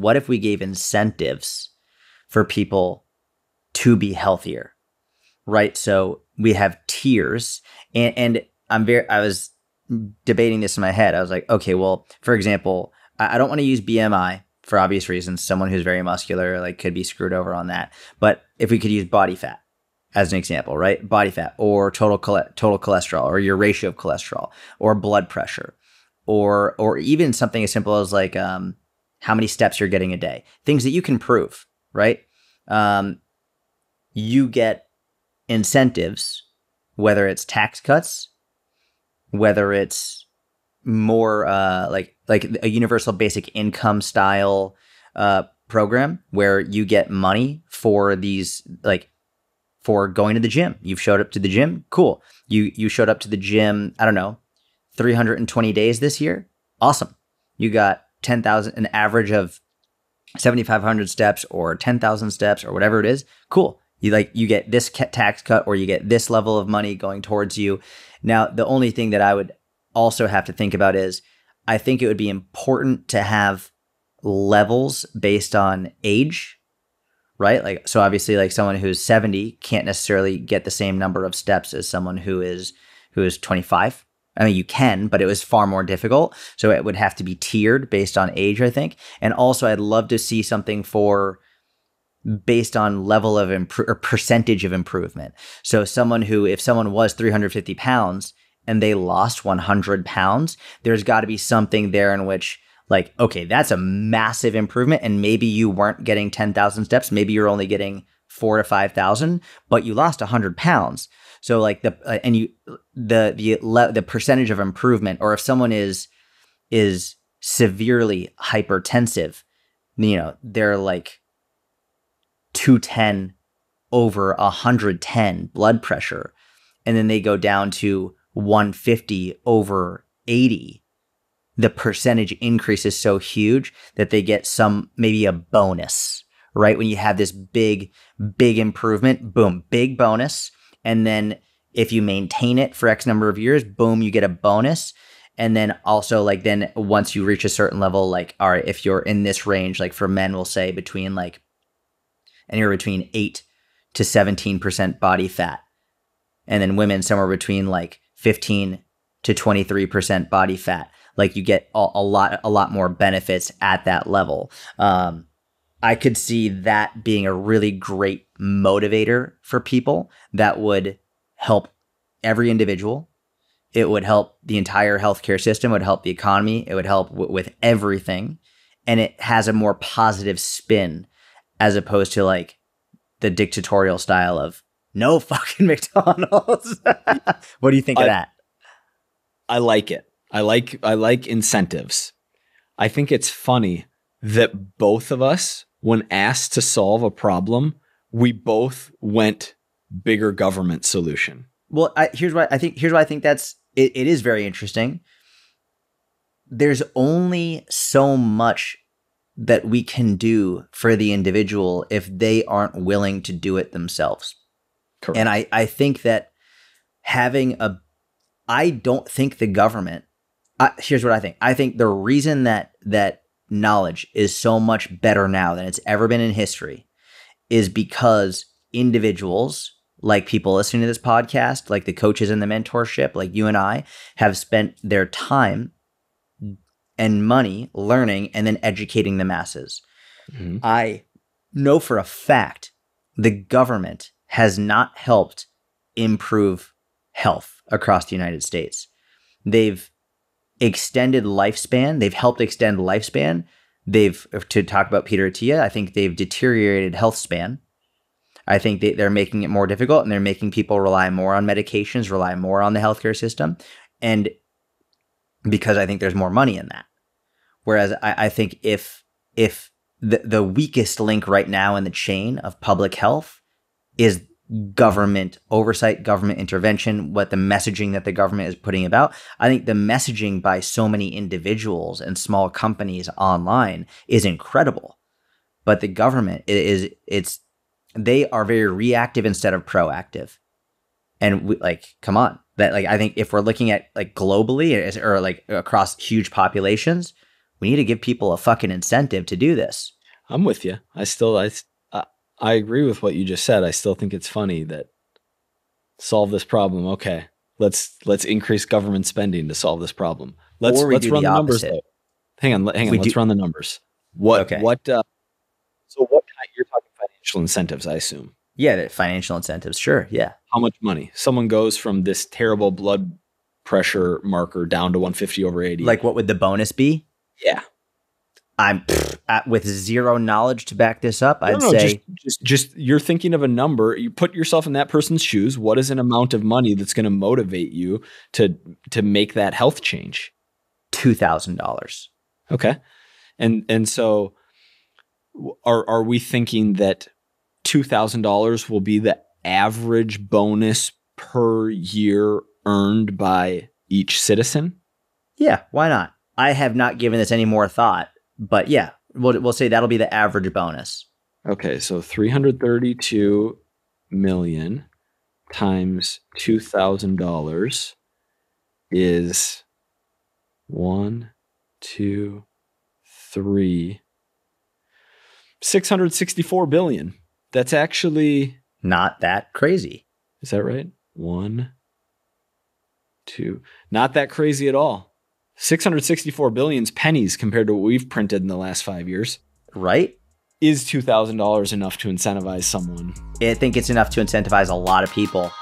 what if we gave incentives for people to be healthier, right? So we have tiers, and I was debating this in my head. I was like, okay, well, for example, I don't want to use BMI for obvious reasons. Someone who's very muscular, like, could be screwed over on that. But if we could use body fat as an example, right? Body fat, or total cholesterol, or your ratio of cholesterol, or blood pressure, or even something as simple as like how many steps you're getting a day. Things that you can prove, right? You get incentives, whether it's tax cuts, whether it's more like a universal basic income style program where you get money for these, like, for going to the gym. You've showed up to the gym, cool. You showed up to the gym, I don't know, 320 days this year, awesome. You got 10,000, an average of 7,500 steps or 10,000 steps or whatever it is, cool. You get this tax cut, or you get this level of money going towards you. Now, the only thing that I would also have to think about is, I think it would be important to have levels based on age, right? Like, so obviously, like, someone who's 70 can't necessarily get the same number of steps as someone who is 25. I mean, you can, but it was far more difficult. So it would have to be tiered based on age, I think. And also, I'd love to see something based on level of or percentage of improvement. So if someone was 350 pounds and they lost 100 pounds, there's got to be something there in which, like, okay, that's a massive improvement. And maybe you weren't getting 10,000 steps. Maybe you're only getting 4,000 to 5,000, but you lost 100 pounds. So like the percentage of improvement, or if someone is severely hypertensive, they're like 210 over 110 blood pressure, and then they go down to 150 over 80, the percentage increase is so huge that they get maybe a bonus, right? When you have this big improvement, boom, big bonus. And then if you maintain it for X number of years, boom, you get a bonus. And then also, like, then once you reach a certain level, like, all right, if you're in this range, like for men, we'll say between like anywhere between 8 to 17% body fat. And then women somewhere between like 15 to 23% body fat. Like, you get a lot more benefits at that level. I could see that being a really great motivator for people that would help every individual. It would help the entire healthcare system, it would help the economy, it would help with everything. And it has a more positive spin, as opposed to like the dictatorial style of no fucking McDonald's. What do you think of that? I like it. I like incentives. I think it's funny that both of us, when asked to solve a problem, we both went bigger government solution. Well, here's why I think it is very interesting. There's only so much that we can do for the individual if they aren't willing to do it themselves. Correct. And I think that I don't think the government, here's what I think. I think the reason that knowledge is so much better now than it's ever been in history is because individuals, like people listening to this podcast, like the coaches in the mentorship, like you and I, have spent their time and money learning and then educating the masses. Mm-hmm. I know for a fact the government has not helped improve health across the United States. They've extended lifespan. They've helped extend lifespan. To talk about Peter Attia, I think they've deteriorated health span. I think they're making it more difficult, and they're making people rely more on medications, rely more on the healthcare system. And because I think there's more money in that. Whereas I think if the weakest link right now in the chain of public health is government oversight, government intervention, what the messaging that the government is putting about, I think the messaging by so many individuals and small companies online is incredible. But the government they are very reactive instead of proactive. And come on, I think if we're looking at like globally or like across huge populations, We need to give people a fucking incentive to do this. I'm with you. I agree with what you just said. I still think it's funny that solve this problem. Okay, let's increase government spending to solve this problem. Let's Or we do run the the numbers opposite. though. Hang on. Let's run the numbers. Okay. So what kind, you're talking financial incentives, I assume. Yeah, the financial incentives. Sure. Yeah. How much money? Someone goes from this terrible blood pressure marker down to 150 over 80. Like, what would the bonus be? Yeah. I'm with zero knowledge to back this up. I'd say just you're thinking of a number. You put yourself in that person's shoes. What is an amount of money that's going to motivate you to make that health change? $2,000. Okay. And so are we thinking that $2,000 will be the average bonus per year earned by each citizen? Yeah, why not? I have not given this any more thought, but yeah, we'll say that'll be the average bonus. Okay, so 332 million times $2,000 is 1, 2, 3, 664 billion. That's actually not that crazy. Is that right? 1, 2. Not that crazy at all. 664 billion's pennies compared to what we've printed in the last 5 years. Right? Is $2,000 enough to incentivize someone? I think it's enough to incentivize a lot of people.